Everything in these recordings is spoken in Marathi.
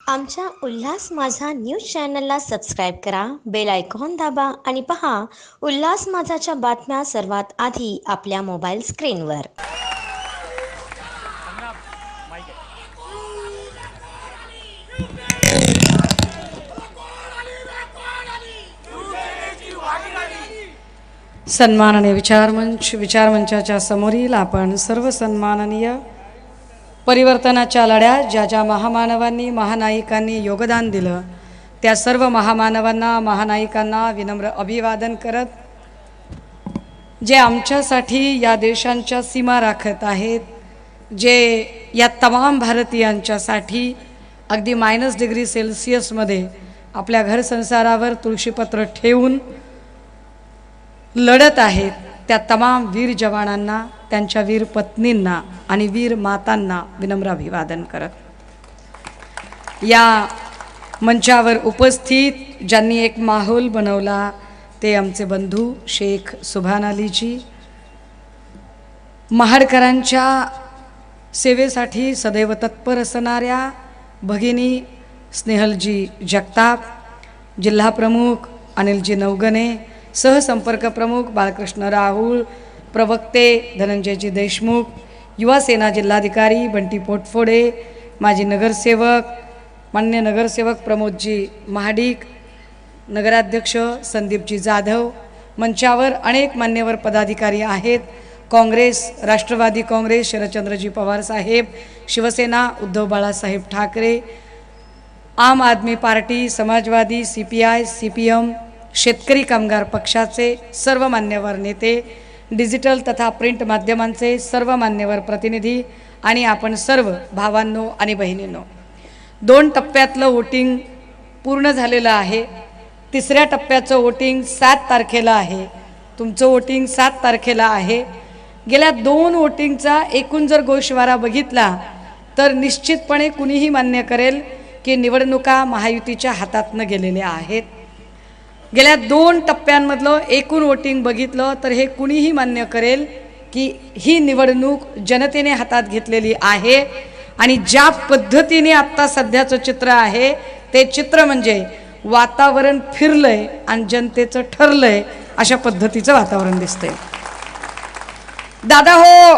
आमच्या उल्हास माझा न्यूज चॅनलला सबस्क्राईब करा, बेल आयकॉन दाबा आणि पहा उल्हास माझाच्या बातम्या सर्वात आधी आपल्या मोबाईल स्क्रीनवर. सन्माननीय विचारमंचाच्या समोरील आपण सर्व सन्माननीय परिवर्तनाच्या लढ्यात ज्या ज्या महामानवांनी महानायकांनी योगदान दिलं त्या सर्व महामानवांना महानायकांना विनम्र अभिवादन करत, जे आमच्यासाठी या देशांच्या सीमा राखत आहेत, जे या तमाम भारतीयांच्यासाठी अगदी -डिग्री सेल्सिअसमध्ये आपल्या घर संसारावर तुळशीपत्र ठेवून लढत आहेत, त्या तमाम वीर जवानांना, त्यांच्या वीर पत्नींना आणि वीर मातांना विनम्र अभिवादन करत, या मंचावर उपस्थित ज्यांनी एक माहोल बनवला ते आमचे बंधू शेख सुभान अलीजी, महाडकरांच्या सेवेसाठी सदैव तत्पर असणाऱ्या भगिनी स्नेहलजी जगताप, जिल्हा प्रमुख अनिलजी नवगणे, सहसंपर्क प्रमुख बाळकृष्ण राहुल, प्रवक्ते धनंजयजी देशमुख, युवा सेना जिल्हाधिकारी बंटी पोटफोडे, माजी नगरसेवक मान्य नगरसेवक प्रमोदजी महाडिक, नगराध्यक्ष संदीपजी जाधव, मंचावर अनेक मान्यवर पदाधिकारी आहेत, काँग्रेस, राष्ट्रवादी काँग्रेस शरदचंद्रजी पवार साहेब, शिवसेना उद्धव बाळासाहेब ठाकरे, आम आदमी पार्टी, समाजवादी, CPI, CPM, शेतकरी कामगार पक्षाचे सर्व मान्यवर नेते, डिजिटल तथा प्रिंट माध्यमांचे सर्व मान्यवर प्रतिनिधी आणि आपण सर्व भावांनो आणि बहिणींनो, 2 टप्प्यातलं वोटिंग पूर्ण झालेलं आहे. 3ऱ्या टप्प्याचं वोटिंग 7 तारखेला आहे. तुमचं वोटिंग 7 तारखेला आहे. गेल्या 2 वोटिंगचा एकूण जर गोषवारा बघितला तर निश्चितपणे कुणीही मान्य करेल की निवडणुका महायुतीच्या हातातनं गेलेल्या आहेत. गेल्या 2 टप्प्यांमधलं एकूण वोटिंग बघितलं तर हे कुणीही मान्य करेल की ही निवडणूक जनतेने हातात घेतलेली आहे आणि ज्या पद्धतीने आत्ता सध्याचं चित्र आहे ते चित्र म्हणजे वातावरण फिरलंय आणि जनतेचं ठरलंय अशा पद्धतीचं वातावरण दिसतंय. दादा हो,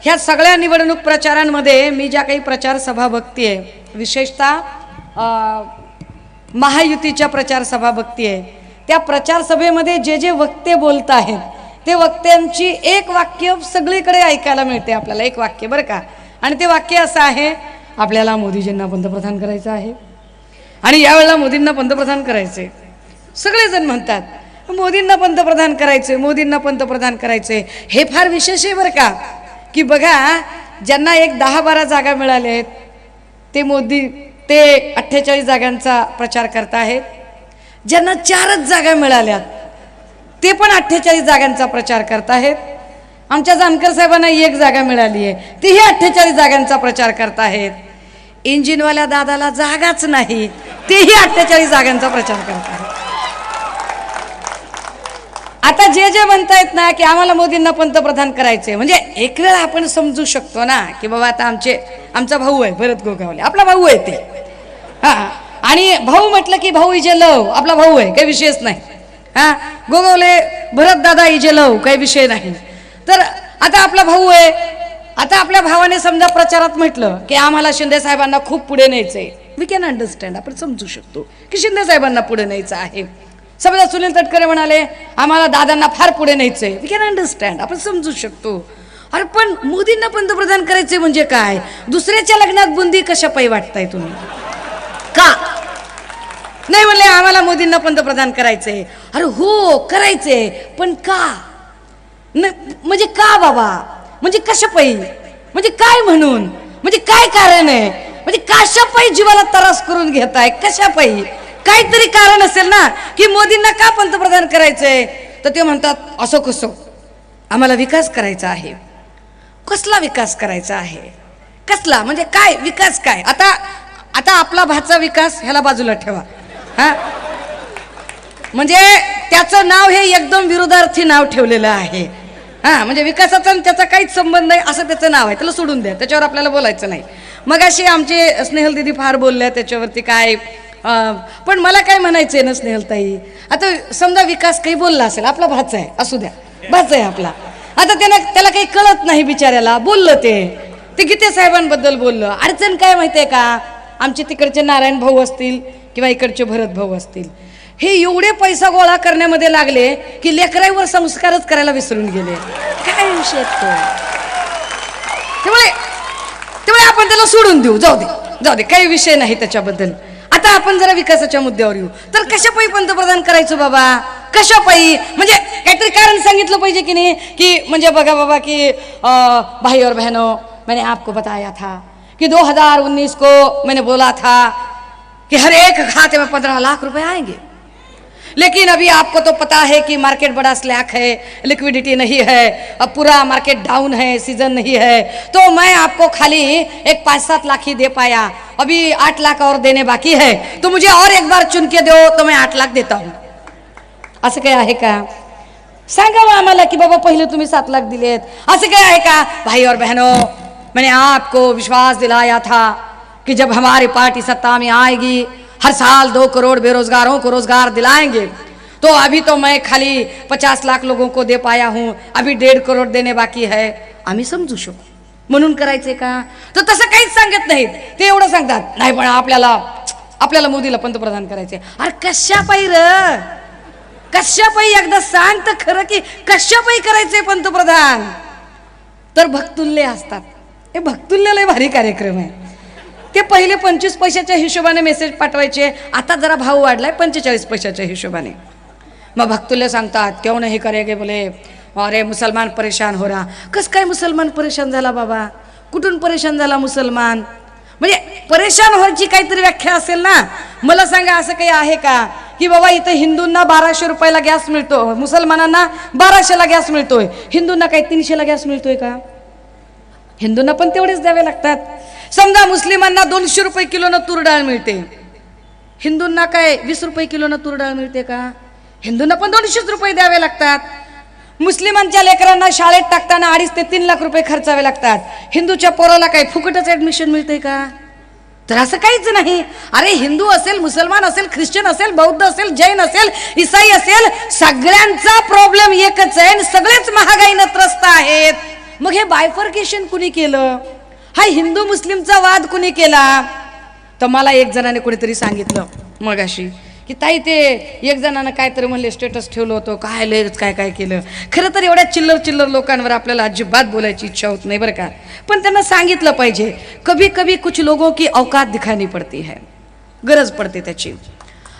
ह्या सगळ्या निवडणूक प्रचारांमध्ये मी ज्या काही प्रचार सभा बघतेय, विशेषतः महायुतीच्या प्रचार सभा बघतेय, त्या प्रचार सभेमध्ये जे जे वक्ते बोलत आहेत ते वक्त्यांची एक वाक्य सगळीकडे ऐकायला मिळते आपल्याला, एक वाक्य बरं का, आणि ते वाक्य असं आहे, आपल्याला मोदीजींना पंतप्रधान करायचं आहे आणि यावेळेला मोदींना पंतप्रधान करायचे. सगळेजण म्हणतात मोदींना पंतप्रधान करायचे, मोदींना पंतप्रधान करायचे. हे फार विशेष आहे बरं का, की बघा ज्यांना एक 10-12 जागा मिळाल्या आहेत ते मोदी ते 48 जागांचा प्रचार करत आहेत, ज्यांना 4च जागा मिळाल्यात ते पण 48 जागांचा प्रचार करत आहेत. आमच्या जानकर साहेबांना 1 जागा मिळाली आहे, तेही 48 जागांचा प्रचार करत आहेत. इंजिनवाल्या दादाला जागाच नाही, तेही 48 जागांचा प्रचार करत आहेत. आता जे जे म्हणतायत ना की आम्हाला मोदींना पंतप्रधान करायचे, म्हणजे एक वेळ आपण समजू शकतो ना की बाबा आता आमचा भाऊ आहे भरत गोगावले, आपला भाऊ आहे ते, हां, आणि भाऊ म्हटलं की भाऊ इजे लव, आपला भाऊ आहे, काही विषयच नाही. हां, गोगावले भरत दादा इजे लव, काही विषय नाही. तर आता आपला भाऊ आहे, आता आपल्या भावाने समजा प्रचारात म्हटलं की आम्हाला शिंदे साहेबांना खूप पुढे न्यायचंय, वी कॅन अंडरस्टँड, आपण समजू शकतो की शिंदे साहेबांना पुढे न्यायचं आहे. समजा सुनील तटकरे म्हणाले आम्हाला दादांना फार पुढे न्यायचंय, वी कॅन अंडरस्टँड, आपण समजू शकतो. अरे पण मोदींना पंतप्रधान करायचे म्हणजे काय? दुसऱ्याच्या लग्नात बुंदी कशा पायी वाटताय तुम्ही? का नाही म्हणले आम्हाला मोदींना पंतप्रधान करायचंय? अरे हो करायचंय, पण का? म्हणजे का बाबा, म्हणजे कशा पायी, म्हणजे काय म्हणून, म्हणजे काय कारण आहे, म्हणजे कशा पायी जीवाला त्रास करून घेताय, कशा पायी? काहीतरी कारण असेल ना की मोदींना का पंतप्रधान करायचंय. तर ते म्हणतात असं कसं, आम्हाला विकास करायचा आहे. कसला विकास करायचा आहे? कसला म्हणजे काय विकास? काय आता आपला भाचा विकास ह्याला बाजूला ठेवा, हा, म्हणजे त्याचं नाव हे एकदम विरोधार्थी नाव ठेवलेलं आहे. हां, म्हणजे विकासाचा त्याचा काहीच संबंध नाही असं त्याचं नाव आहे, त्याला सोडून द्या, त्याच्यावर आपल्याला बोलायचं नाही. मग अशी आमचे स्नेहल दीदी फार बोलल्या त्याच्यावरती काय, पण मला काय म्हणायचंय ना स्नेहलताई, आता समजा विकास काही बोलला असेल, आपला भाचा आहे, असू द्या, भाचा आहे आपला, आता त्याला काही कळत नाही बिचाऱ्याला, बोललं ते गीते साहेबांबद्दल बोललं. अडचण काय माहितीये का, आमचे तिकडचे नारायण भाऊ असतील किंवा इकडचे भरत भाऊ असतील, हे एवढे पैसा गोळा करण्यामध्ये लागले की लेकराईवर संस्कारच करायला विसरून गेले. काय विषय त्यामुळे आपण त्याला सोडून देऊ, जाऊ दे, काही विषय नाही त्याच्याबद्दल. आता आपण जरा विकासाच्या मुद्द्यावर येऊ. तर कशापायी पंतप्रधान करायचो बाबा, कशापायी, म्हणजे काहीतरी कारण सांगितलं पाहिजे की नाही, की म्हणजे बघा बाबा की भाई और बहनों, मैंने आपको बताया था कि 2019 को मैंने बोला था कि हर एक खाते में 15 लाख रुपए आएंगे, लेकिन अभी आपको तो पता है कि मार्केट बड़ा स्लैक है, लिक्विडिटी नहीं है, अब पूरा मार्केट डाउन है, सीजन नहीं है, तो मैं आपको खाली एक 5-7 लाख ही दे पाया, अभी 8 लाख और देने बाकी है, तो मुझे और एक बार चुन के दो तो मैं 8 लाख देता हूँ. असं काय आहे का, सांगा आम्हाला की बाबा पहिले तुम्ही 7 लाख दिलेत, असं काय आहे का. भाई और बहनों, मैंने आपको विश्वास दिलाया था कि जब हमारी पार्टी सत्ता में आएगी हर साल 2 करोड़ बेरोजगारों को रोजगार दिलाएंगे, तो अभी तो मैं खाली 50 लाख लोगों को दे पाया हूं, अभी 1.5 करोड़ देने बाकी है. आम्ही समजू शकू म्हणून करायचंय का, तर तसं काहीच सांगत नाहीत. ते एवढं सांगतात नाही पण आपल्याला मोदीला पंतप्रधान करायचंय. अरे कशापायी र, कशापायी, एकदा सांग तर खरं की कशापायी करायचंय पंतप्रधान. तर भक्तुल्य असतात, हे भक्तुल्य लय भारी कार्यक्रम आहे. ते पहिले 25 पैशाच्या हिशोबाने मेसेज पाठवायचे, आता जरा भाव वाढलाय 45 पैशाच्या हिशोबाने. मग भक्तुल्य सांगतात क्यों नहीं करेंगे, बोले अरे मुसलमान परेशान हो रहा. कस काय मुसलमान परेशान झाला बाबा, कुठून परेशान झाला मुसलमान, म्हणजे परेशान व्हायची काहीतरी व्याख्या असेल ना. मला सांगा असं काही आहे का की बाबा इथं हिंदूंना 1200 रुपयाला गॅस मिळतो, मुसलमानांना 1200ला गॅस मिळतोय, हिंदूंना काही 300ला गॅस मिळतोय का. हिंदूंना पण तेवढेच द्यावे लागतात. समजा मुस्लिमांना 200 रुपये किलोनं तूर डाळ मिळते, हिंदूंना काय 20 रुपये किलोनं तूर डाळ मिळते का. हिंदूंना पण 200 रुपये द्यावे लागतात. मुस्लिमांच्या लेकरांना शाळेत टाकताना 2.5 ते 3 लाख रुपये खर्चावे लागतात, हिंदूच्या पोराला काय फुकटच ऍडमिशन मिळते का. तर असं काहीच नाही. अरे हिंदू असेल, मुसलमान असेल, ख्रिश्चन असेल, बौद्ध असेल, जैन असेल, ईसाई असेल, सगळ्यांचा प्रॉब्लेम एकच आहे, सगळेच महागाईनं त्रस्त आहेत. मग हे बायफर्केशन कुणी केलं, हा हिंदू मुस्लिमचा वाद कुणी केला. तर मला एक जणाने कोणीतरी सांगितलं मगाशी की ताई ते एक जणानं काहीतरी म्हणले, स्टेटस ठेवलं होतं, काय लयच काय केलं. खरं तर एवढ्या चिल्लर लोकांवर आपल्याला अजिबात बोलायची इच्छा होत नाही बरं का, पण त्यांना सांगितलं पाहिजे. कभी कभी कुछ लोगों की औकात दिखानी पडती है, गरज पडते त्याची.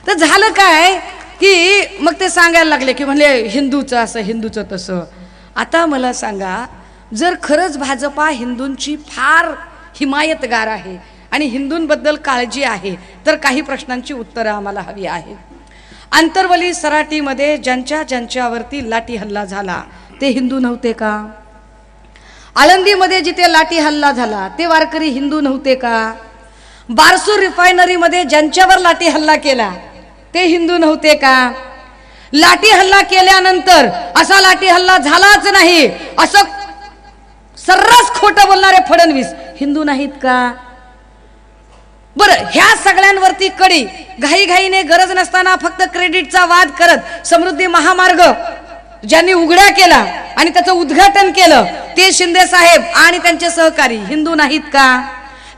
तर झालं काय की मग ते सांगायला लागले की म्हणले हिंदूचं असं, हिंदूचं तसं. आता मला सांगा, जर खरंच भाजपा हिंदूंची फार हिमायतगार आहे आणि हिंदूंबद्दल काळजी आहे, तर काही प्रश्नांची उत्तरं आम्हाला हवी आहेत. आंतरवली सराटीमध्ये ज्यांच्यावरती लाठी हल्ला झाला ते हिंदू नव्हते का. आळंदीमध्ये जिथे लाठी हल्ला झाला ते वारकरी हिंदू नव्हते का. बारसूर रिफायनरीमध्ये ज्यांच्यावर लाठी हल्ला केला ते हिंदू नव्हते का. लाठी हल्ला केल्यानंतर असा लाठी हल्ला झालाच नाही असं सर्रास खोटं बोलणारे फडणवीस हिंदू नाहीत का. बरं, ह्या सगळ्यांवरती कडी घाईने गरज नसताना फक्त क्रेडिटचा वाद करत समृद्धी महामार्ग ज्यांनी उघडा केला आणि त्याचं उद्घाटन केलं ते शिंदे साहेब आणि त्यांचे सहकारी हिंदू नाहीत का.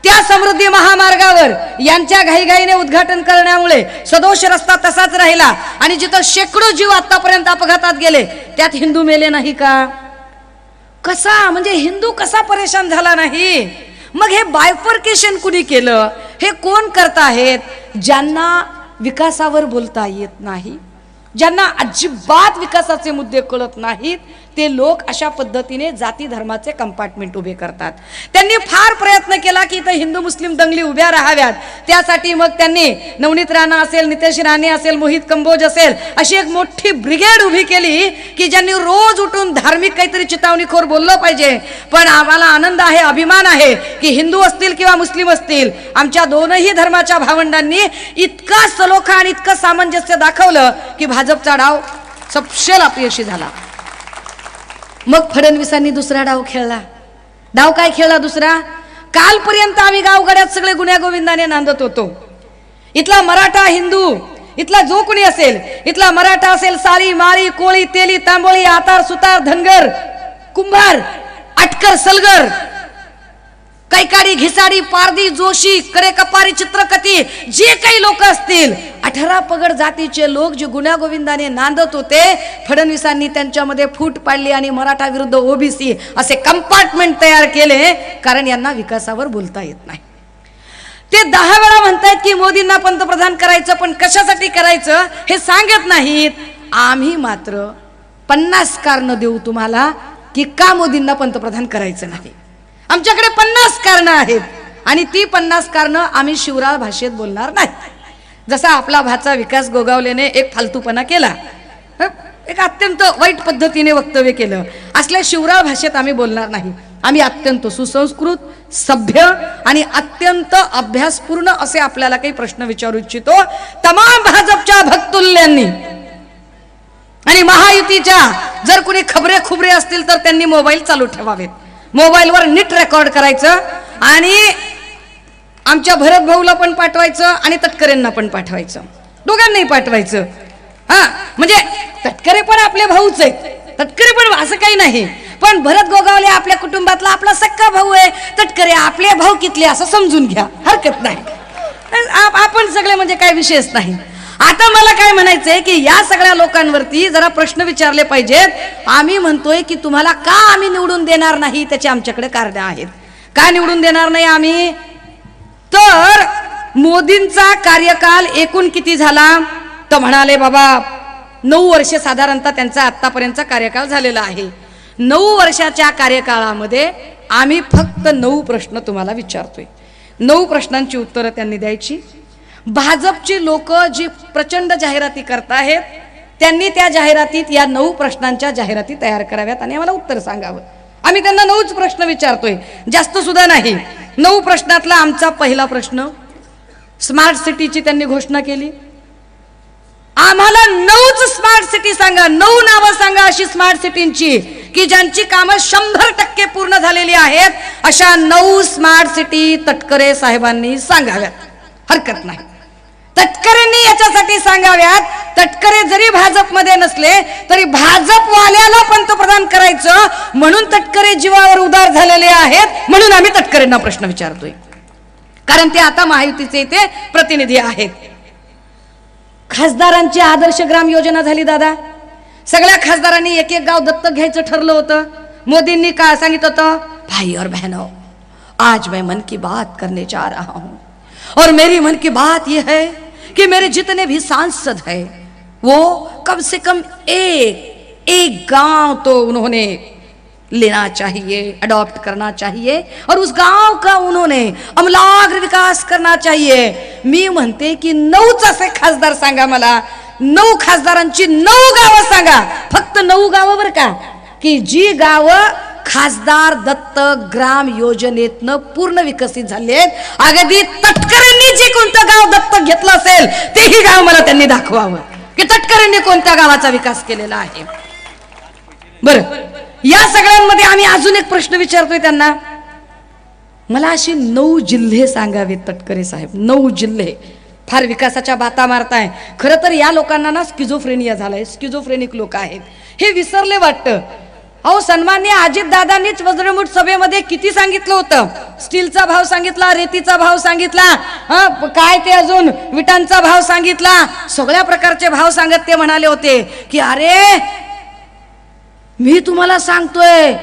त्या समृद्धी महामार्गावर यांच्या घाईने उद्घाटन करण्यामुळे सदोष रस्ता तसाच राहिला आणि जिथं शेकडो जीव आतापर्यंत अपघातात गेले त्यात हिंदू मेले नाही का. कसा म्हणजे हिंदू कसा परेशान झाला नाही. मग हे बायफर्केशन कुणी केलं, हे कोण करताहेत. ज्यांना विकासावर बोलता येत नाही, ज्यांना अजिबात विकासाचे मुद्दे कळत नाहीत, ते लोक अशा पद्धतीने जाती धर्माचे कंपार्टमेंट उभे करतात. त्यांनी फार प्रयत्न केला की इथं हिंदू मुस्लिम दंगली उभ्या राहाव्यात. त्यासाठी मग त्यांनी नवनीत राणा असेल, नितेश राणे असेल, मोहित कंबोज असेल, अशी एक मोठी ब्रिगेड उभी केली की ज्यांनी रोज उठून धार्मिक काहीतरी चितावणीखोर बोललं पाहिजे. पण आम्हाला आनंद आहे, अभिमान आहे की हिंदू असतील किंवा मुस्लिम असतील, आमच्या दोनही धर्माच्या भावंडांनी इतका सलोखा आणि इतकं सामंजस्य दाखवलं की भाजपचा डाव सपशेल अपयशी झाला. मग फडणवीसांनी दुसरा डाव खेळला. डाव काय खेळला दुसरा, कालपर्यंत आम्ही गावगाड्यात सगळे गुण्यागोविंदाने नांदत होतो. इथला मराठा हिंदू, इथला जो कोणी असेल, इथला मराठा असेल, साळी माळी कोळी तेली तांबोळी आतार सुतार धनगर कुंभार आटकर सलगर कैकाडी घिसाडी पारधी जोशी कडेकपारी चित्रकती जे काही लोक असतील, 18 पगड जातीचे लोक जे गुण्यागोविंदाने नांदत होते, फडणवीसांनी त्यांच्यामध्ये फूट पाडली आणि मराठा विरुद्ध ओबीसी असे कंपार्टमेंट तयार केले, कारण यांना विकासावर बोलता येत नाही. ते 10 वेळा म्हणतायत की मोदींना पंतप्रधान करायचं, पण कशासाठी करायचं हे सांगत नाहीत. आम्ही मात्र 50 कारणं देऊ तुम्हाला की का मोदींना पंतप्रधान करायचं नाही. आमच्याकडे 50 कारणं आहेत आणि ती 50 कारणं आम्ही शिवराळ भाषेत बोलणार नाही. जसा आपला भाचा विकास गोगावलेने एक फालतूपणा केला, एक अत्यंत वाईट पद्धतीने वक्तव्य केलं, असल्या शिवराळ भाषेत आम्ही बोलणार नाही. आम्ही अत्यंत सुसंस्कृत, सभ्य आणि अत्यंत अभ्यासपूर्ण असे आपल्याला काही प्रश्न विचारू इच्छितो. तमाम भाजपच्या भक्तुल्यांनी आणि महायुतीच्या जर कुणी खबरे खुबरे असतील तर त्यांनी मोबाईल चालू ठेवावेत. मोबाईलवर नीट रेकॉर्ड करायचं आणि आमच्या भरत भाऊला पण पाठवायचं आणि तटकरेंना पण पाठवायचं, दोघांनाही पाठवायचं. म्हणजे तटकरे पण आपले भाऊच आहेत, तटकरे पण असं काही नाही, पण भरत गोगावले आपल्या कुटुंबातला आपला सक्का भाऊ आहे, तटकरे आपले भाऊ कितले असं समजून घ्या, हरकत नाही. आपण सगळे म्हणजे काय विषयच नाही. आता मला काय म्हणायचंय की या सगळ्या लोकांवरती जरा प्रश्न विचारले पाहिजेत. आम्ही म्हणतोय की तुम्हाला का आम्ही निवडून देणार नाही, त्याची आमच्याकडे कारणं आहेत. का निवडून देणार नाही आम्ही, तर मोदींचा कार्यकाल एकूण किती झाला तर म्हणाले बाबा 9 वर्ष साधारणतः त्यांचा आतापर्यंतचा कार्यकाल झालेला आहे. 9 वर्षाच्या कार्यकाळामध्ये आम्ही फक्त 9 प्रश्न तुम्हाला विचारतोय. 9 प्रश्नांची उत्तरं त्यांनी द्यायची. भाजपची लोक जी प्रचंड जाहिराती करतायत त्यांनी त्या जाहिरातीत या 9 प्रश्नांच्या जाहिराती तयार कराव्यात आणि आम्हाला उत्तर सांगावं. आम्ही त्यांना 9च प्रश्न विचारतोय, जास्त सुद्धा नाही. 9 प्रश्नातला आमचा पहिला प्रश्न, स्मार्ट सिटीची त्यांनी घोषणा केली. आम्हाला 9च स्मार्ट सिटी सांगा, 9 नावं सांगा अशी स्मार्ट सिटींची की ज्यांची कामं 100% पूर्ण झालेली आहेत. अशा 9 स्मार्ट सिटी तटकरे साहेबांनी सांगाव्यात, हरकत नाही. तटकरेंनी याच्यासाठी सांगाव्यात. तटकरे जरी भाजपमध्ये नसले तरी भाजपवाल्याला पंतप्रधान करायचं म्हणून तटकरे जीवावर उदार झालेले आहेत, म्हणून आम्ही तटकरेंना प्रश्न विचारतोय, कारण ते आता महायुतीचे इथे प्रतिनिधी आहेत. खासदारांची आदर्श ग्राम योजना झाली दादा. सगळ्या खासदारांनी एक गाव दत्तक घ्यायचं ठरलं होतं. मोदींनी काय सांगितलं होतं, भाई और बहनों, आज मैं मन की बात करने जा रहा हूं और मेरी मन की बात यह है कि मेरे जितने भी सांसद हैं वो कम से कम एक गांव तो उन्होंने लेना चाहिए, अडॉप्ट करना चाहिए और उस गांव का उन्होंने अमलाग्र विकास करना चाहिए. मी म्हणते की 9च असे खासदार सांगा मला, 9 खासदारांची 9 गावं सांगा, फक्त 9 गावं बरं का, की जी गावं खासदार दत्तक ग्राम योजनेतनं पूर्ण विकसित झाले आहेत. अगदी तटकरेंनी जे कोणतं गाव दत्तक घेतलं असेल तेही गाव मला त्यांनी दाखवावं की तटकरेंनी कोणत्या गावाचा विकास केलेला आहे. बरं, या सगळ्यांमध्ये आम्ही अजून एक प्रश्न विचारतोय त्यांना, मला अशी 9 जिल्हे सांगावेत तटकरे साहेब. 9 जिल्हे फार विकासाच्या बाता मारताय. खरं तर या लोकांना ना स्किझोफ्रेनिया झालाय, स्किझोफ्रेनिक लोक आहेत, हे विसरले वाटतं. अहो, सन्माननीय अजितदादांनीच वज्रमुठ सभेमध्ये किती सांगितलं होतं, स्टीलचा भाव सांगितला, रेतीचा भाव सांगितला, काय ते अजून विटांचा भाव सांगितला, सगळ्या प्रकारचे भाव सांगत ते म्हणाले होते की अरे मी तुम्हाला सांगतोय,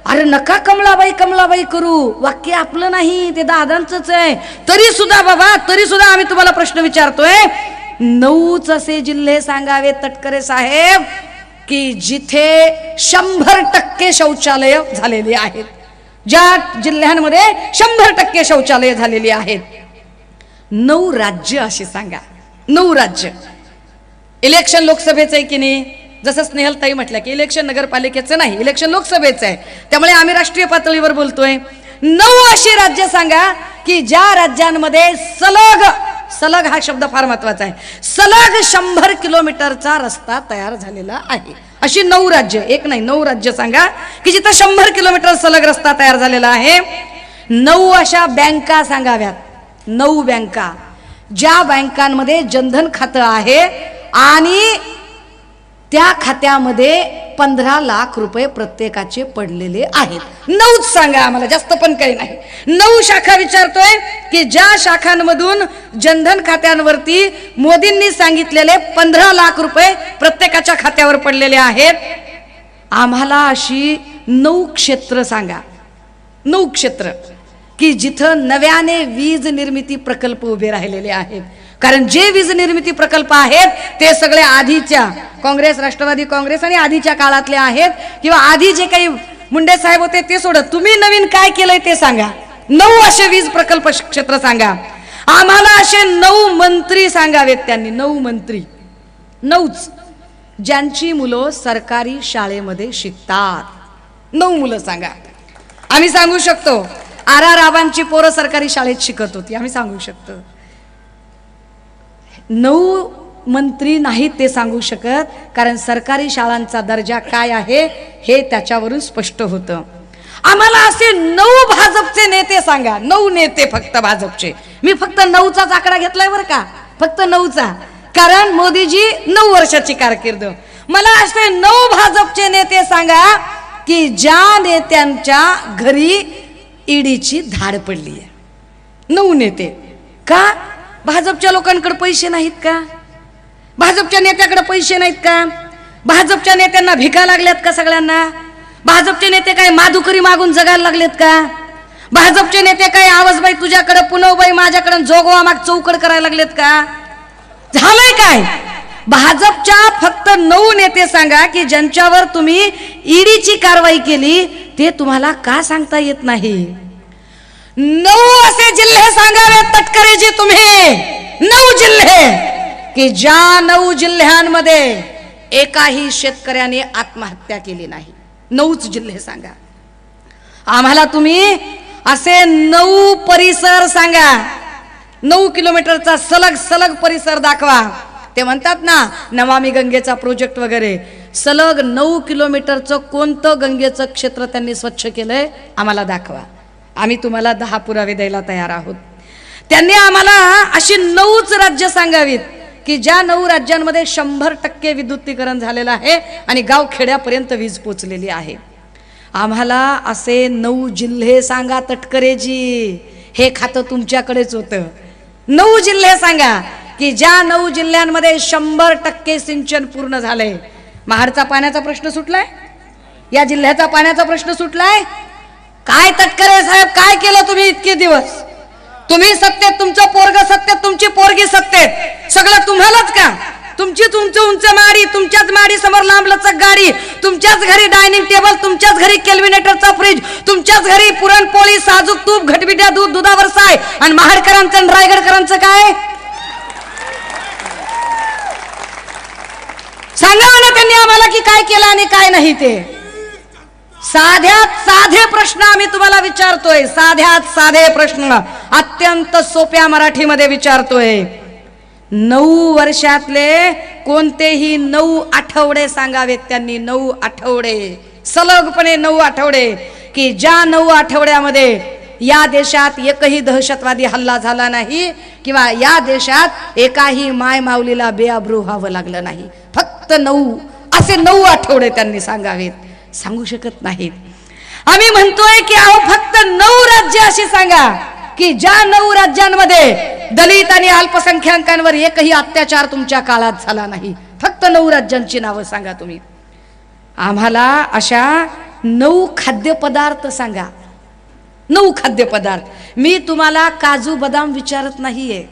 अरे नका कमलाबाई करू. वाक्य आपलं नाही, ते दादांचंच आहे. तरी सुद्धा बाबा, तरी सुद्धा आम्ही तुम्हाला प्रश्न विचारतोय, 9च असे जिल्हे सांगावेत तटकरे साहेब की जिथे 100% शौचालय झालेली आहेत, ज्या जिल्ह्यांमध्ये 100% शौचालय झालेली आहेत. 9 राज्य अशी सांगा, 9 राज्य. इलेक्शन लोकसभेचं आहे की नाही, जसं स्नेहलताई म्हटलं की इलेक्शन नगरपालिकेचं नाही, इलेक्शन लोकसभेचं आहे, त्यामुळे आम्ही राष्ट्रीय पातळीवर बोलतोय. 9 अशी राज्य सांगा की ज्या राज्यांमध्ये सलग हा शब्द फार महत्वाचा आहे, सलग 100 किलोमीटरचा रस्ता तयार झालेला आहे. अशी 9 राज्य, एक नाही 9 राज्य सांगा की जिथं 100 किलोमीटर सलग रस्ता तयार झालेला आहे. 9 अशा बँका सांगाव्यात, 9 बँका ज्या बँकांमध्ये जनधन खातं आहे आणि त्या खात्यामध्ये 15 लाख रुपये प्रत्येकाचे पडलेले आहेत. 9च सांगा आम्हाला, जास्त पण काही नाही. 9 शाखा विचारतोय की ज्या शाखांमधून जनधन खात्यांवरती मोदींनी सांगितलेले 15 लाख रुपये प्रत्येकाच्या खात्यावर पडलेले आहेत. आम्हाला अशी 9 क्षेत्र सांगा, 9 क्षेत्र की जिथं नव्याने वीज निर्मिती प्रकल्प उभे राहिलेले आहेत. कारण जे वीज निर्मिती प्रकल्प आहेत ते सगळे आधीच्या काँग्रेस, राष्ट्रवादी काँग्रेस आणि आधीच्या काळातले आहेत, किंवा आधी जे काही मुंडे साहेब होते ते सोडत तुम्ही नवीन काय केलंय ते सांगा. 9 असे वीज प्रकल्प क्षेत्र सांगा आम्हाला. असे 9 मंत्री सांगावेत त्यांनी, 9 मंत्री, 9च ज्यांची मुलं सरकारी शाळेमध्ये शिकतात. 9 मुलं सांगा. आम्ही सांगू शकतो आर रावांची पोरं सरकारी शाळेत शिकत होती, आम्ही सांगू शकतो. 9 मंत्री नाहीत ते सांगू शकत, कारण सरकारी शाळांचा दर्जा काय आहे हे त्याच्यावरून स्पष्ट होतं. आम्हाला असे 9 भाजपचे नेते सांगा, 9 नेते फक्त भाजपचे. मी फक्त 9चाच आकडा घेतलाय बरं का, फक्त 9चा, कारण मोदीजी 9 वर्षाची कारकीर्द. मला असे 9 भाजपचे नेते सांगा की ज्या नेत्यांच्या घरी ईडीची धाड पडली आहे. 9 नेते. का? भाजपच्या लोकांकडे पैसे नाहीत का? भाजपच्या नेत्याकडे पैसे नाहीत का? भाजपच्या नेत्यांना भिका लागल्यात का सगळ्यांना? भाजपचे नेते काय माधुकरी मागून जगायला लागलेत का? भाजपचे नेते काय आवाजबाई तुझ्याकडे, पुनवबाई माझ्याकडे, जोगवा माग चौकड करायला लागलेत का? झालंय काय? भाजपच्या फक्त 9 नेते सांगा की ज्यांच्यावर तुम्ही ईडीची कारवाई केली, ते तुम्हाला का सांगता येत नाही? 9 असे जिल्हे सांगावे तटकरेजी तुम्ही, 9 जिल्हे की ज्या 9 जिल्ह्यांमध्ये एकाही शेतकऱ्याने आत्महत्या केली नाही. 9च जिल्हे सांगा आम्हाला. तुम्ही असे 9 परिसर सांगा, 9 किलोमीटरचा सलग सलग परिसर दाखवा. ते म्हणतात ना नमामि गंगेचा प्रोजेक्ट वगैरे, सलग 9 किलोमीटरचं कोणतं गंगेचं क्षेत्र त्यांनी स्वच्छ केलंय आम्हाला दाखवा. आम्ही तुम्हाला 10 पुरावे द्यायला तयार आहोत. त्यांनी आम्हाला अशी 9च राज्य सांगावीत की ज्या 9 राज्यांमध्ये 100% विद्युतीकरण झालेलं आहे आणि गाव खेड्यापर्यंत वीज पोचलेली आहे. आम्हाला असे 9 जिल्हे सांगा तटकरेजी, हे खातं तुमच्याकडेच होतं. 9 जिल्हे सांगा की ज्या 9 जिल्ह्यांमध्ये 100% सिंचन पूर्ण झालंय. महाडचा पाण्याचा प्रश्न सुटलाय, या जिल्ह्याचा पाण्याचा प्रश्न सुटलाय. काय तटकरे साहेब काय केलं तुम्ही इतके दिवस? तुम्ही सत्तेत, तुमचं पोरग सत्तेत, तुमची पोरगी सत्तेत, सगळं तुम्हालाच का? तुमची उंच माडी, तुमच्याच माडी समोर लांबलचक गाडी, तुमच्याच घरी डायनिंग टेबल, तुमच्याच घरी केल्विनेटरचा फ्रीज, तुमच्याच घरी पुरणपोळी, साजूक तूप, घटबिट्या दूध, दुधावर साय. आणि महाडकरांचं आणि रायगडकरांचं काय सांगा ना त्यांनी आम्हाला की काय केलं आणि काय नाही. ते साध्यात साधे प्रश्न आम्ही तुम्हाला विचारतोय, साध्यात साधे प्रश्न अत्यंत सोप्या मराठीमध्ये विचारतोय. 9 वर्षातले कोणतेही 9 आठवडे सांगावेत त्यांनी. 9 आठवडे सलगपणे, 9 आठवडे की ज्या 9 आठवड्यामध्ये या देशात एकही दहशतवादी हल्ला झाला नाही, किंवा या देशात एकाही माय माऊलीला बेअब्रू व्हावं लागलं नाही. फक्त 9 असे 9 आठवडे त्यांनी सांगावेत. सांगू शकत नाहीत. आम्ही म्हणतोय की अहो फक्त 9 राज्य अशी सांगा की ज्या 9 राज्यांमध्ये दलित आणि अल्पसंख्याकांवर एकही अत्याचार तुमच्या काळात झाला नाही. फक्त 9 राज्यांची नावं सांगा तुम्ही आम्हाला. अशा 9 खाद्यपदार्थ सांगा, 9 खाद्यपदार्थ. मी तुम्हाला काजू बदाम विचारत नाहीये,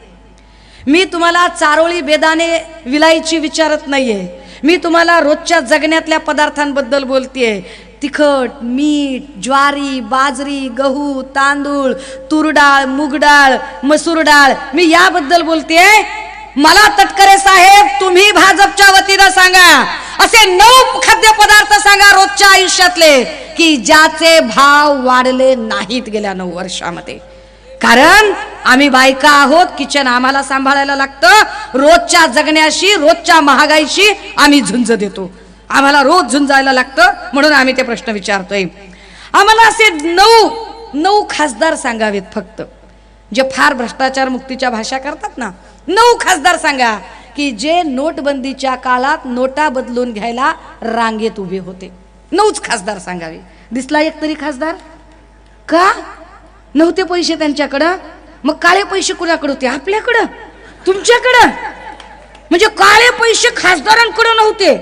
मी तुम्हाला चारोळी बेदाणे विलायची विचारत नाहीये, मी तुम्हाला रोजच्या जगण्यातल्या पदार्थांबद्दल बोलतेय. तिखट, मीठ, ज्वारी, बाजरी, गहू, तांदूळ, तूर डाळ, मूग डाळ, मसूर डाळ, मी याबद्दल बोलतेय. मला तटकरे साहेब तुम्ही भाजपच्या वतीनं सांगा असे 9 खाद्यपदार्थ सांगा रोजच्या आयुष्यातले की ज्याचे भाव वाढले नाहीत गेल्या 9 वर्षामध्ये. कारण आम्ही बायका आहोत, किचन आम्हाला सांभाळायला लागतं. रोजच्या जगण्याशी, रोजच्या महागाईशी आम्ही झुंज देतो, आम्हाला रोज झुंजायला लागतं. म्हणून आम्ही ते प्रश्न विचारतोय. आम्हाला असे 9 9 खासदार सांगावेत फक्त, जे फार भ्रष्टाचार मुक्तीच्या भाषा करतात ना. 9 खासदार सांगा की जे नोटबंदीच्या काळात नोटा बदलून घ्यायला रांगेत उभे होते. 9च खासदार सांगावे. दिसला एक तरी खासदार? का नव्हते पैसे त्यांच्याकडं? मग काळे पैसे कुणाकडे होते? आपल्याकडं, तुमच्याकडं. म्हणजे काळे पैसे खासदारांकडे नव्हते.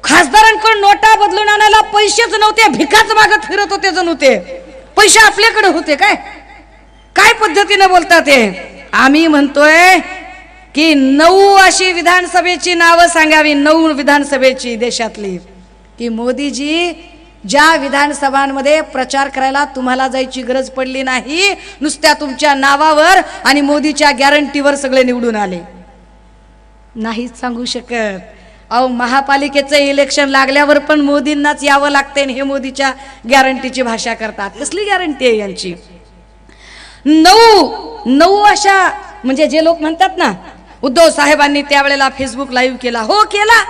खासदारांकडे नोटा बदलून आणायला पैसेच नव्हते, भिकाच मागत फिरत होते जणू ते. पैसे आपल्याकडे होते. काय पद्धतीने बोलतात ते. आम्ही म्हणतोय की 9 अशी विधानसभेची नावं सांगावी, 9 विधानसभेची देशातली, की मोदीजी ज्या विधानसभांमध्ये प्रचार करायला तुम्हाला जायची गरज पडली नाही, नुसत्या तुमच्या नावावर आणि मोदीच्या गॅरंटीवर सगळे निवडून आले. नाहीच सांगू शकत. अहो, महापालिकेचं इलेक्शन लागल्यावर पण मोदींनाच यावं लागते, हे मोदीच्या गॅरंटीची भाषा करतात. कसली गॅरंटी आहे यांची? 9 अशा, म्हणजे जे लोक म्हणतात ना, उद्धव साहेबांनी त्यावेळेला फेसबुक लाईव्ह केला. हो केला.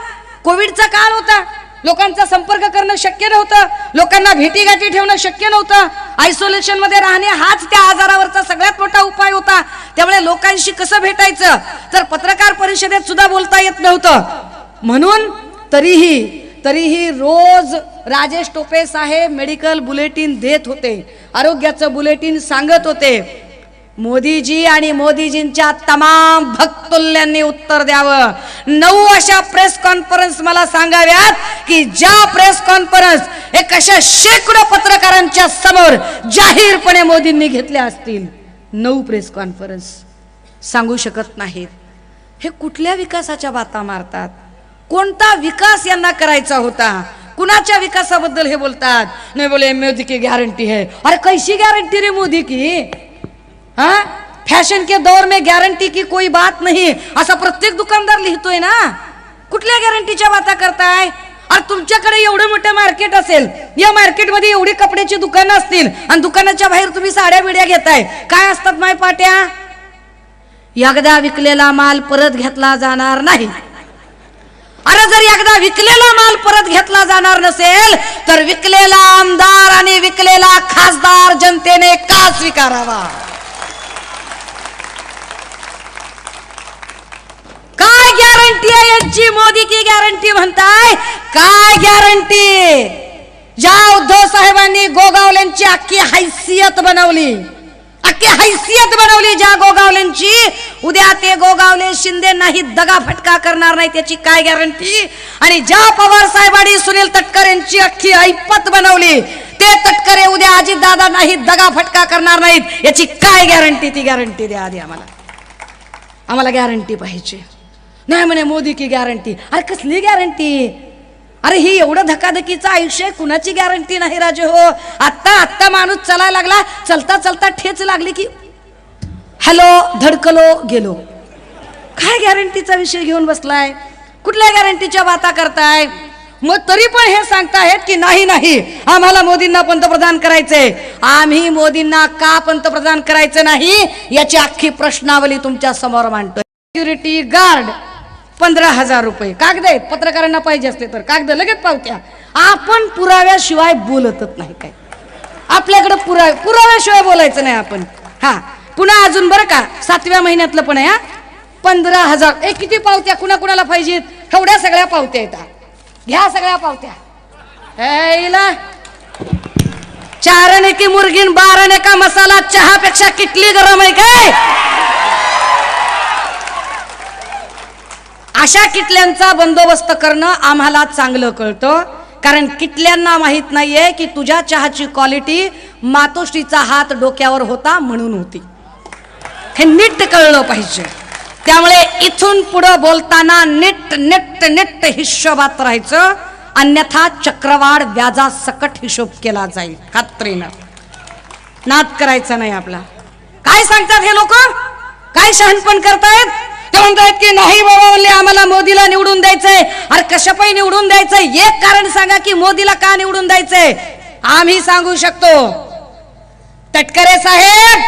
कोविडचा काळ होता, लोकांचा संपर्क करणं शक्य नव्हतं, लोकांना भेटीगाठी ठेवणं शक्य नव्हतं, आयसोलेशन मध्ये राहणे हाच त्या आजारावरचा सगळ्यात मोठा उपाय होता. त्यामुळे लोकांशी कसं भेटायचं, तर पत्रकार परिषदेत सुद्धा बोलता येत नव्हतं. म्हणून तरीही रोज राजेश टोपे साहेब मेडिकल बुलेटिन देत होते, आरोग्याचं बुलेटिन सांगत होते. मोदीजी आणि मोदीजींच्या तमाम भक्तुल्यांनी उत्तर द्यावं. 9 अशा प्रेस कॉन्फरन्स मला सांगाव्यात की ज्या प्रेस कॉन्फरन्स एक अशा शेकडो पत्रकारांच्या समोर जाहीरपणे मोदींनी घेतल्या असतील. 9 प्रेस कॉन्फरन्स सांगू शकत नाहीत. हे कुठल्या विकासाच्या बाता मारतात? कोणता विकास यांना करायचा होता? कुणाच्या विकासाबद्दल हे बोलतात? नाही बोले मोदी की गॅरंटी है. अरे कैसी गॅरंटी रे मोदी की? हाँ, फॅशन के दौर में गॅरंटी की कोई बात नहीं, असा प्रत्येक दुकानदार लिहितोय ना. कुठल्या गॅरंटीच्या बाता करताय? अरे तुमच्याकडे एवढं मोठं मार्केट असेल, या मार्केटमध्ये एवढी कपड्याची दुकानं असतील आणि दुकानाच्या बाहेर तुम्ही साड्या बिड्या घेताय. काय असतात माय पाट्या? एकदा विकलेला माल परत घेतला जाणार नाही. अरे जर एकदा विकलेला माल परत घेतला जाणार नसेल तर विकलेला आमदार आणि विकलेला खासदार जनतेने का स्वीकारावा? काय गॅरंटी आहे यांची? मोदी की गॅरंटी म्हणताय. काय गॅरंटी? ज्या उद्धव साहेबांनी गोगावल्यांची अख्खी हैसियत बनवली, ज्या गोगावल्यांची, उद्या ते गोगावले शिंदे नाही दगा फटका करणार नाही, त्याची काय गॅरंटी? आणि ज्या पवार साहेबांनी सुनील तटकरे यांची अख्खी ऐपत बनवली, ते तटकरे उद्या अजितदादा नाही दगा फटका करणार नाहीत, याची काय गॅरंटी? ती गॅरंटी द्या आधी आम्हाला गॅरंटी पाहिजे. नाही म्हणे मोदी की गॅरंटी. अरे कसली गॅरंटी? अरे ही एवढं धकाधकीचं आयुष्य, कुणाची गॅरंटी नाही राजे हो. आत्ता माणूस चालायला लागला, चलता चलता ठेच लागली की हॅलो धडकलो गेलो. काय गॅरंटीचा विषय घेऊन बसलाय? कुठल्या गॅरंटीच्या बाता करताय? मग तरी पण हे सांगतायत की नाही आम्हाला मोदींना पंतप्रधान करायचंय. आम्ही मोदींना का पंतप्रधान करायचं नाही याची अख्खी प्रश्नावली तुमच्या समोर मांडतोय. सिक्युरिटी गार्ड 15,000 रुपये. कागद आहेत, पत्रकारांना पाहिजे असले तर कागद लगेच पावत्या. आपण पुराव्याशिवाय बोलतच नाही. काय आपल्याकडे पुराव्याशिवाय बोलायचं नाही आपण. हा पुन्हा अजून बरं का 7व्या महिन्यातलं पण आहे. 15,000. किती पावत्या कुणाला पाहिजेत? एवढ्या सगळ्या पावत्या येतात. घ्या सगळ्या पावत्या. 4 आने की मुर्गीन 12 आने का मसाला चहापेक्षा किटली गरम आहे काय? अशा किटल्यांचा बंदोबस्त करणं आम्हाला चांगलं कळतं, कारण किटल्यांना माहित नाहीये की तुझ्या चहाची क्वालिटी मातोश्रीचा हात डोक्यावर होता म्हणून होती. हे नीट कळलं पाहिजे. त्यामुळे इथून पुढे बोलताना नीट हिशोबात राहायचं, अन्यथा चक्रवाढ व्याजा सकट हिशोब केला जाईल. खात्रीनं नाद करायचा नाही आपला. काय सांगतात हे लोक? काय शहाणपण करतायत? ते म्हणतायत की नाही बाबा आम्हाला मोदीला निवडून द्यायचंय. अरे कशापायी निवडून द्यायचंय? एक कारण सांगा की मोदीला का निवडून द्यायचंय. आम्ही सांगू शकतो. तटकरे साहेब,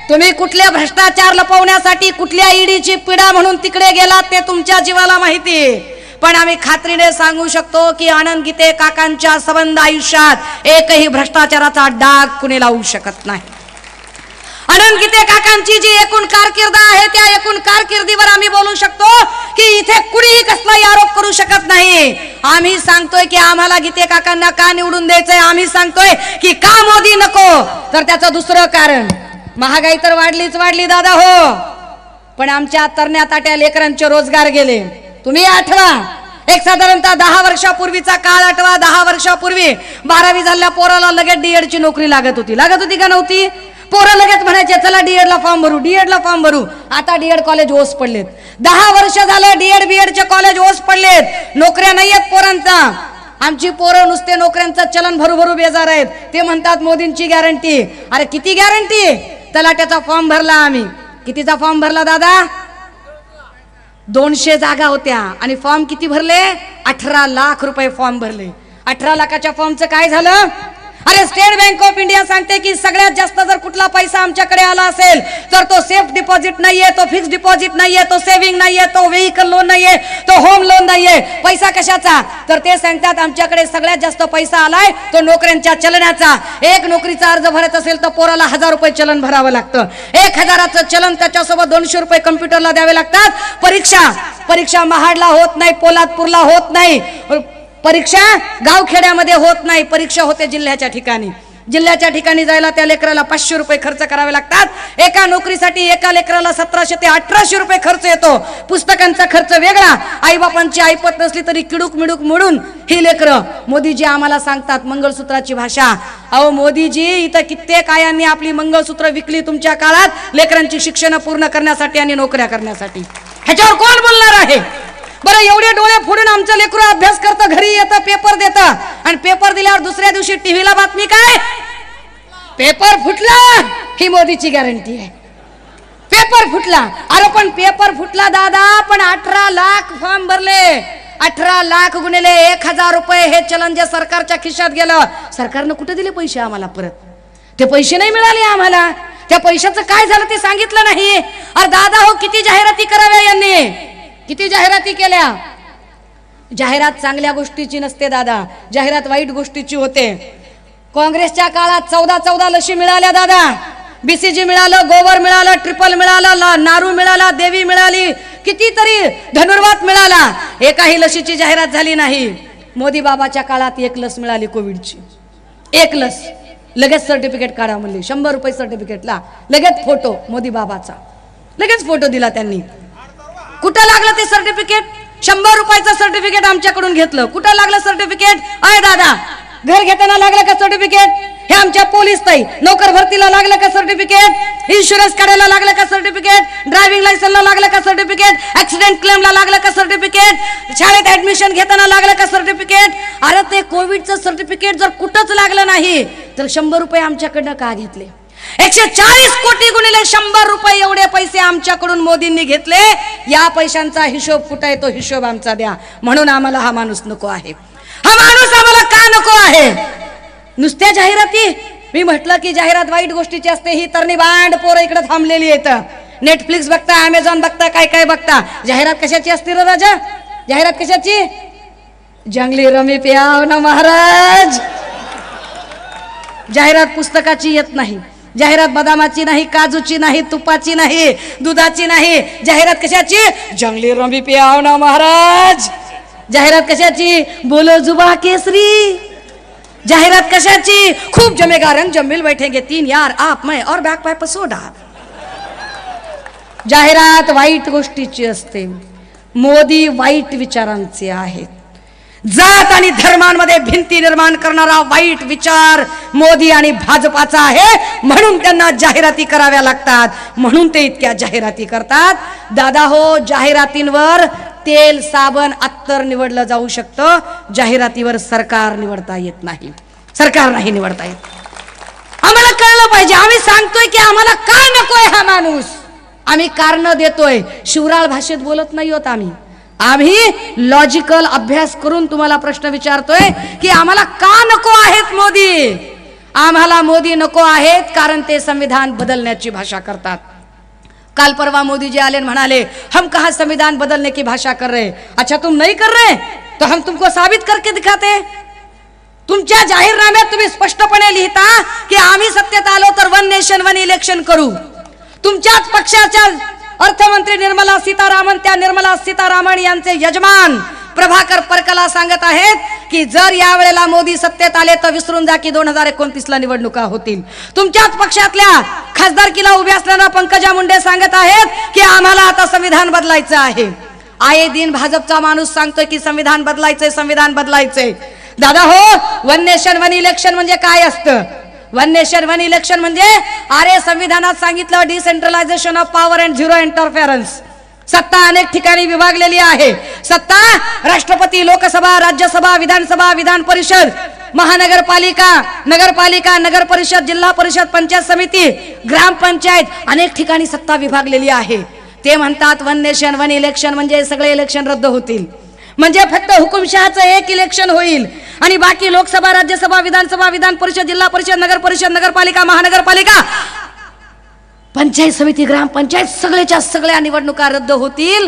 तुम्ही कुठल्या भ्रष्टाचार लपवण्यासाठी कुठल्या ईडीची पिढा म्हणून तिकडे गेलात ते तुमच्या जीवाला माहिती. पण आम्ही खात्रीने सांगू शकतो की आनंद गीते काकांच्या सबंध आयुष्यात एकही भ्रष्टाचाराचा डाग कुणी लावू शकत नाही. आनंद गीते काकांची जी एकूण कारकीर्द आहे त्या एकूण कारकिर्दीवर आम्ही बोलू शकतो की इथे कुणीही कसलाही आरोप करू शकत नाही. आम्ही सांगतोय की आम्हाला गीते काकांना का निवडून द्यायचंय, आम्ही सांगतोय की का मोदी नको, तर त्याचं दुसरं कारण महागाई तर वाढलीच वाढली दादा हो, पण आमच्या तरण्या ताट्या लेकरांचे रोजगार गेले. तुम्ही आठवा, एक साधारणतः 10 वर्षापूर्वीचा काळ आठवा. 10 वर्षापूर्वी 12वी झालेल्या पोराला लगेच डीएड ची नोकरी लागत होती का नव्हती? पोरं लगेच म्हणायचे चला डीएड ला फॉर्म भरू. आता डीएड कॉलेज ओस पडलेत. 10 वर्ष झालं डीएड बीएड चे कॉलेज ओस पडलेत, नोकऱ्या नाहीयेत पोरांचा. आमची पोरं नुसते नोकऱ्यांचं चलन भरू बेजार आहेत. ते म्हणतात मोदींची गॅरंटी. अरे किती गॅरंटी? तलाट्याचा फॉर्म भरला आम्ही. कितीचा फॉर्म भरला दादा? 200 जागा होत्या आणि फॉर्म किती भरले? 18 लाख रुपये फॉर्म भरले. 18 लाखाच्या फॉर्मचं काय झालं? अरे स्टेट बँक ऑफ इंडिया सांगते की सगळ्यात जास्त जर कुठला पैसा आमच्याकडे आला असेल तर तो सेफ डिपॉझिट नाहीये, तो फिक्स डिपॉझिट नाहीये, तो सेव्हिंग नाहीये, तो व्हेइकल लोन नाहीये, तो होम लोन नाहीये. पैसा कशाचा? तर ते सांगतात आमच्याकडे सगळ्यात जास्त पैसा आलाय तो नोकऱ्यांच्या चलनाचा. एक नोकरीचा अर्ज भरायचा असेल तर पोराला 1000 रुपये चलन भरावं लागतं. 1000चं चलन, त्याच्यासोबत 200 रुपये कम्प्युटरला द्यावे लागतात. परीक्षा महाडला होत नाही, पोलादपूरला होत नाही, परीक्षा गावखेड्यामध्ये होत नाही, परीक्षा होते जिल्ह्याच्या ठिकाणी. जिल्ह्याच्या ठिकाणी जायला त्या लेकराला 500 रुपये खर्च करावे लागतात. एका नोकरीसाठी एका लेकराला 1700 ते 1800 रुपये खर्च येतो. पुस्तकांचा खर्च वेगळा. आईबापांची ऐपत नसली तरी किडूक मिडूक मोडून ही लेकरं. मोदीजी आम्हाला सांगतात मंगळसूत्राची भाषा. अहो मोदीजी, इथं कित्येक आयांनी आपली मंगळसूत्र विकली तुमच्या काळात लेकरांची शिक्षण पूर्ण करण्यासाठी आणि नोकऱ्या करण्यासाठी. ह्याच्यावर कोण बोलणार आहे? बरं, एवढे डोळे फोडून आमचं लेकरू अभ्यास करतं, घरी येतं, पेपर देतं, आणि पेपर दिल्यावर दुसऱ्या दिवशी टीव्हीला बातमी काय? पेपर फुटला. ही मोदीची गॅरंटी आहे. पेपर फुटला. अरे पण पेपर फुटला दादा, पण 18 लाख फॉर्म भरले. 18 लाख गुणिले 1000 रुपये हे चलन जे सरकारच्या खिशात गेलं. सरकारनं कुठे दिले पैसे आम्हाला? परत ते पैसे नाही मिळाले आम्हाला. त्या पैशाचं काय झालं ते सांगितलं नाही. अरे दादा हो, किती जाहिराती कराव्या यांनी, किती जाहिराती केल्या. जाहिरात चांगल्या गोष्टीची नसते दादा, जाहिरात वाईट गोष्टीची होते. काँग्रेसच्या काळात 14 लशी मिळाल्या दादा. बीसीजी मिळालं, गोवर मिळालं, ट्रिपल मिळालं, नारू मिळाला, देवी मिळाली, कितीतरी धनुर्वात मिळाला. एकाही लशीची जाहिरात झाली नाही. मोदी बाबाच्या काळात 1 लस मिळाली कोविडची. 1 लस. लगेच सर्टिफिकेट काढा म्हणले. 100 रुपये सर्टिफिकेटला लगेच फोटो मोदी बाबाचा. लगेच फोटो दिला त्यांनी. कुठं लागलं ते सर्टिफिकेट? 100 रुपयाचं सर्टिफिकेट आमच्याकडून घेतलं. कुठं लागलं सर्टिफिकेट? अय दादा, घर घेताना लागलं का सर्टिफिकेट? हे आमच्या पोलीस ताई. नोकर भरतीला लागलं का सर्टिफिकेट? इन्शुरन्स काढायला लागलं का सर्टिफिकेट? ड्रायव्हिंग लायसन्सला लागलं का सर्टिफिकेट? ऍक्सिडेंट क्लेमला लागलं का सर्टिफिकेट? शाळेत ऍडमिशन घेताना लागलं का सर्टिफिकेट? अरे ते कोविडचं सर्टिफिकेट जर कुठंच लागलं नाही तर 100 रुपये आमच्याकडनं का घेतले? 140 कोटी गुणिले 100 रुपये एवढे पैसे आमच्याकडून मोदींनी घेतले. या पैशांचा हिशोब कुठे आहे? तो हिशोब आमचा द्या. म्हणून आम्हाला हा माणूस नको आहे. हा माणूस आम्हाला का नको आहे? नुसत्या जाहिराती. मी म्हटलं की जाहिरात वाईट गोष्टीची असते. ही तरणी बांड पोरं इकडे थांबलेली आहेत. नेटफ्लिक्स बघता, अमेझॉन बघता, काय काय बघता. जाहिरात कशाची असते रे राजा? जाहिरात कशाची? जंगली रमी प्याव ना महाराज. जाहिरात पुस्तकाची येत नाही. जाहिरात बदामाची नाही, काजूची नाही, तुपाची नाही, दुधाची नाही. जाहिरात कशाची? जंगली रमी प्याव ना महाराज. जाहिरात कशाची? बोलो जुबा केसरी. जाहिरात कशाची? खूप जमेगा रंग जब मिल बैठेंगे 3 यार, आप मैं और बैक पाइप सोडा. जाहिरात वाईट गोष्टीची असते. मोदी वाईट विचारांचे आहेत. जात आणि धर्मांमध्ये भिंती निर्माण करणारा वाईट विचार मोदी आणि भाजपाचा आहे. म्हणून त्यांना जाहिराती कराव्या लागतात. म्हणून ते इतक्या जाहिराती करतात. दादा हो, जाहिरातींवर तेल, साबण, अत्तर निवडलं जाऊ शकतं. जाहिरातीवर सरकार निवडता येत नाही. सरकार नाही निवडता येत. आम्हाला कळलं पाहिजे. आम्ही सांगतोय की आम्हाला का नकोय हा माणूस. आम्ही कारण देतोय. शिवराळ भाषेत बोलत नाही होत आम्ही लॉजिकल अभ्यास करून तुम्हाला प्रश्न विचारतोय की आम्हाला का नको आहेत मोदी. आम्हाला मोदी नको आहेत कारण ते संविधान बदलण्याची भाषा करतात. काल परवा मोदी जी आले और म्हणाले हम कहाँ संविधान बदलने की भाषा कर रहे। अच्छा तुम नहीं कर रहे तो हम तुमको साबित करके दिखाते। तुमच्या जाहीरनाम्यात तुम्ही स्पष्टपणे लिहिता की आम्ही सत्तेत आलो तर वन नेशन वन इलेक्शन करू। तुमच्याच पक्षाच्या अर्थमंत्री निर्मला सीतारामन, त्या निर्मला सीतारामन यांचे यजमान प्रभाकर परकला सांगत आहेत की जर या वेळेला मोदी सत्तेत आले तर विसरून जा की 2029 ला निवडणुका होतील। तुमच्याच पक्षातल्या खासदारकीला उभ्या असलेल्या पंकजा मुंडे सांगत आहेत की आम्हाला आता संविधान बदलायचं आहे। आये दिन भाजपचा माणूस सांगतोय की संविधान बदलायचंय, संविधान बदलायचंय। दादा हो, वन नेशन वन इलेक्शन म्हणजे काय असतं? वन नेशन वन इलेक्शन म्हणजे अरे संविधानात सांगितलं decentralisation of power and zero interference. सत्ता अनेक ठिकाणी विभागलेली आहे। सत्ता राष्ट्रपती, लोकसभा, राज्यसभा, विधानसभा, विधान परिषद, महानगरपालिका, नगरपालिका, नगर परिषद, जिल्हा परिषद, पंचायत समिती, ग्रामपंचायत अनेक ठिकाणी सत्ता विभागलेली आहे। ते म्हणतात वन नेशन वन इलेक्शन म्हणजे सगळे इलेक्शन रद्द होतील, म्हणजे फक्त हुकुमशहाचं एक इलेक्शन होईल आणि बाकी लोकसभा, राज्यसभा, विधानसभा, विधान परिषद, जिल्हा परिषद, नगर परिषद, नगरपालिका, महानगरपालिका, पंचायत समिती, ग्रामपंचायत सगळ्याच्या सगळ्या निवडणुका रद्द होतील।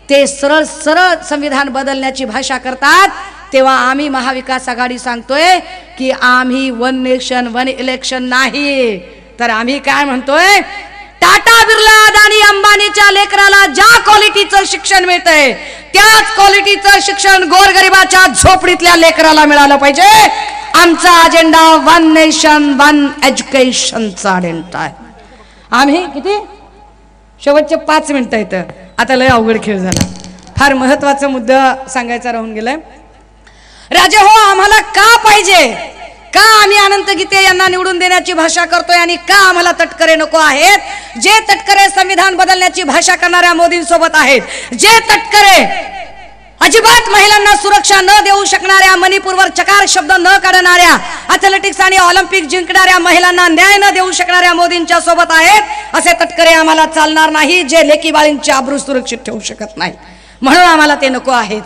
ते सरळ सरळ संविधान बदलण्याची भाषा करतात। तेव्हा आम्ही महाविकास आघाडी सांगतोय की आम्ही वन नेशन वन इलेक्शन नाही, तर आम्ही काय म्हणतोय, टाटा, बिर्ला, अदानी, अंबानीच्या लेकराला ज्या क्वालिटीचं शिक्षण मिळतंय त्याच क्वालिटीचं शिक्षण गोरगरिबाच्या झोपडीतल्या लेकराला मिळालं पाहिजे। आमचा अजेंडा वन नेशन वन एज्युकेशनचा अजेंडा आहे। आम्ही किती शेवटचे 5 मिनिटं येतं, आता लय अवघड खेळ झाला। फार महत्वाचा मुद्दा सांगायचा राहून गेलाय। राजे हो, आम्हाला का पाहिजे, का आम्ही अनंत गीते यांना निवडून देण्याची भाषा करतोय आणि का आम्हाला तटकरे नको आहेत? जे तटकरे संविधान बदलण्याची भाषा करणाऱ्या मोदींसोबत आहेत, जे तटकरे अजिबात महिलांना सुरक्षा न देऊ शकणाऱ्या, मणिपूरवर चकार शब्द न काढणाऱ्या, ॲथलेटिक्स आणि ऑलिम्पिक जिंकणाऱ्या महिलांना न्याय न देऊ शकणाऱ्या मोदींच्या सोबत आहेत, असे तटकरे आम्हाला चालणार नाही, जे लेकी बाळींची आबरू सुरक्षित ठेवू शकत नाही। म्हणून आम्हाला ते नको आहेत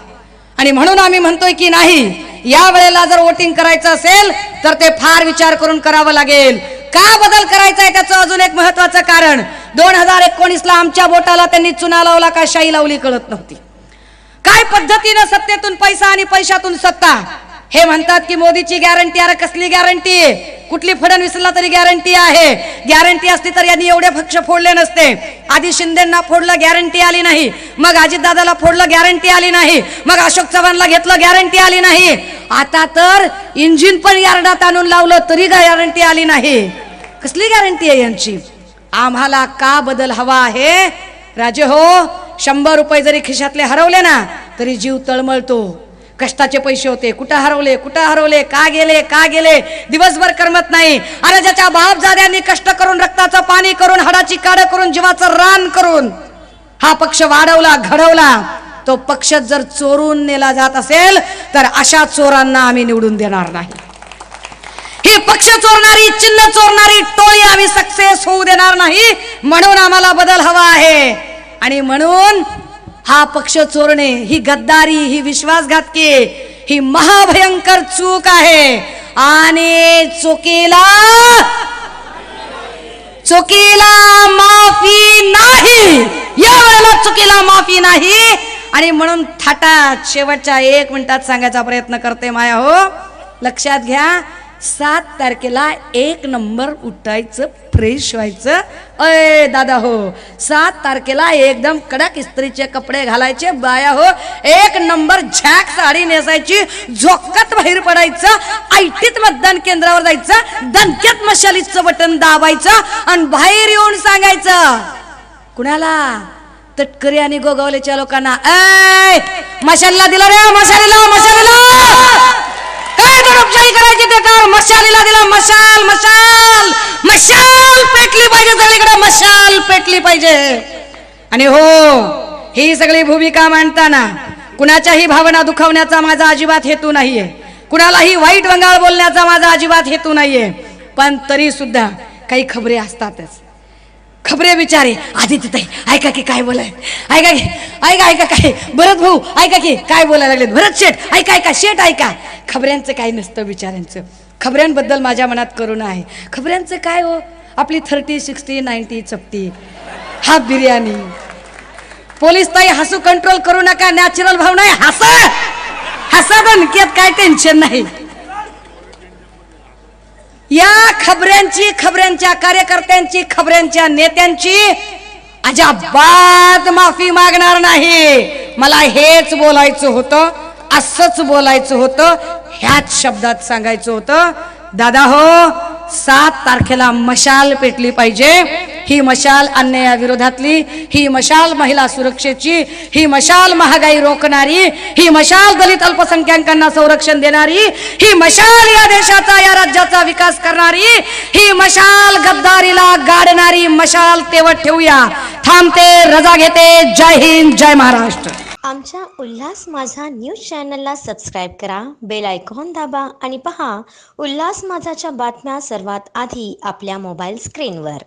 आणि म्हणून आम्ही म्हणतोय की नाही, या वेळेला जर वोटिंग करायचं असेल तर ते फार विचार करून करावं लागेल। का बदल करायचा आहे त्याचं अजून एक महत्वाचं कारण, 2019 ला आमच्या बोटाला त्यांनी चुना लावला का शाई लावली कळत नव्हती। काय पद्धतीने सत्तेतून पैसा आणि पैशातून सत्ता, हे म्हणतात की मोदीची गॅरंटी, अरे कसली गॅरंटी? कुठली फडणवीसला तरी गॅरंटी आहे? गॅरंटी असती तर यांनी एवढे पक्ष फोडले नसते। आधी शिंदेंना फोडलं, गॅरंटी आली नाही, मग अजितदादाला फोडलं, गॅरंटी आली नाही, मग अशोक चव्हाणला घेतलं, गॅरंटी आली नाही, आता तर इंजिन पण यार्डात आणून लावलं तरी गॅरंटी आली नाही। कसली गॅरंटी आहे यांची? आम्हाला का बदल हवा आहे? राजे हो, 100 रुपये जरी खिशातले हरवले ना तरी जीव तळमळतो। कष्टाचे पैसे होते, कुठं हरवले, कुठं हरवले, का गेले, का गेले, दिवसभर करमत नाही। अरे ज्याच्या बापजाद्यांनी कष्ट करून, रक्ताचं पाणी करून, हाडाची काढ करून, जीवाचं रान करून हा पक्ष वाढवला, घडवला, तो पक्ष जर चोरून नेला जात असेल तर अशा चोरांना आम्ही निवडून देणार नाही। ही पक्ष चोरणारी, चिन्ह चोरणारी टोळी आम्ही सक्सेस होऊ देणार नाही। म्हणून आम्हाला बदल हवा आहे आणि म्हणून हा पक्ष चोरणे, ही गद्दारी, ही विश्वासघातकी, ही महाभयंकर चूक आहे आणि चुकीला माफी नाही। या वेळेला चुकीला माफी नाही आणि म्हणून थाटात शेवटच्या 1 मिनिटात सांगायचा प्रयत्न करते माया हो। लक्षात घ्या, 7 तारखेला 1 नंबर उठायचं, फ्रेश व्हायचं। अय दादा हो, 7 तारखेला एकदम कडक इस्त्रीचे कपडे घालायचे, बाया हो 1 नंबर झॅक साडी नेसायची, झोक्यात बाहेर पडायचं, आयटीत मतदान केंद्रावर जायचं, दणक्यात मशालीचं बटन दाबायचं आणि बाहेर येऊन सांगायचं कुणाला? तटकरी आणि गोगावलेच्या लोकांना, ऐ मशालीला दिला रे, मशालीला, मशालीला काय दडपशाही करायची ते कर, मशालीला दिला, मशाल, मशाल, मशाल पेटली पाहिजे सगळीकडे, मशाल पेटली पाहिजे। आणि हो, ही सगळी भूमिका मांडताना कुणाच्याही भावना दुखावण्याचा माझा अजिबात हेतू नाहीये, कुणालाही वाईट वंगाळ बोलण्याचा माझा अजिबात हेतू नाहीये, पण तरी सुद्धा काही खबरे असतातच। खबरे बिचारे, आदित्यताई ऐका की काय बोलाय, ऐका की, ऐका ऐका काय, भरत भाऊ ऐका की काय बोलायला लागलेत, भरत शेठ ऐका, ऐका शेठ ऐका। खबऱ्यांचं काय नसतं बिचाऱ्यांचं, खबऱ्यांबद्दल माझ्या मनात करुणा आहे। खबऱ्यांचं काय हो, आपली 30, 60, 90 चपटी, हाफ बिर्याणी. पोलीस ताई हसू कंट्रोल करू नका, नॅचरल भाव नाही, हसा हसा दणक्यात काय टेन्शन नाही. या खबऱ्यांची, खबऱ्यांच्या कार्यकर्त्यांची, खबऱ्यांच्या नेत्यांची अजिबात माफी मागणार नाही. मला हेच बोलायचं होतं, असंच बोलायचं होतं, ह्याच शब्दात सांगायचं होतं. दादा हो, 7 तारखेला मशाल पेटली पाहिजे. ही मशाल अन्यायाविरोधातली, ही मशाल महिला सुरक्षेची, ही मशाल महागाई रोखणारी, ही मशाल दलित अल्पसंख्याकांना संरक्षण देणारी, ही मशाल या देशाचा, या राज्याचा विकास करणारी, ही मशाल गद्दारीला गाडणारी मशाल तेवत ठेवूया. थांबते, रजा घेते. जय हिंद, जय महाराष्ट्र. आमच्या उल्हास माझा न्यूज चॅनलला सबस्क्राईब करा, बेल आयकॉन दाबा आणि पहा उल्हास माझाच्या बातम्या सर्वात आधी आपल्या मोबाईल स्क्रीनवर.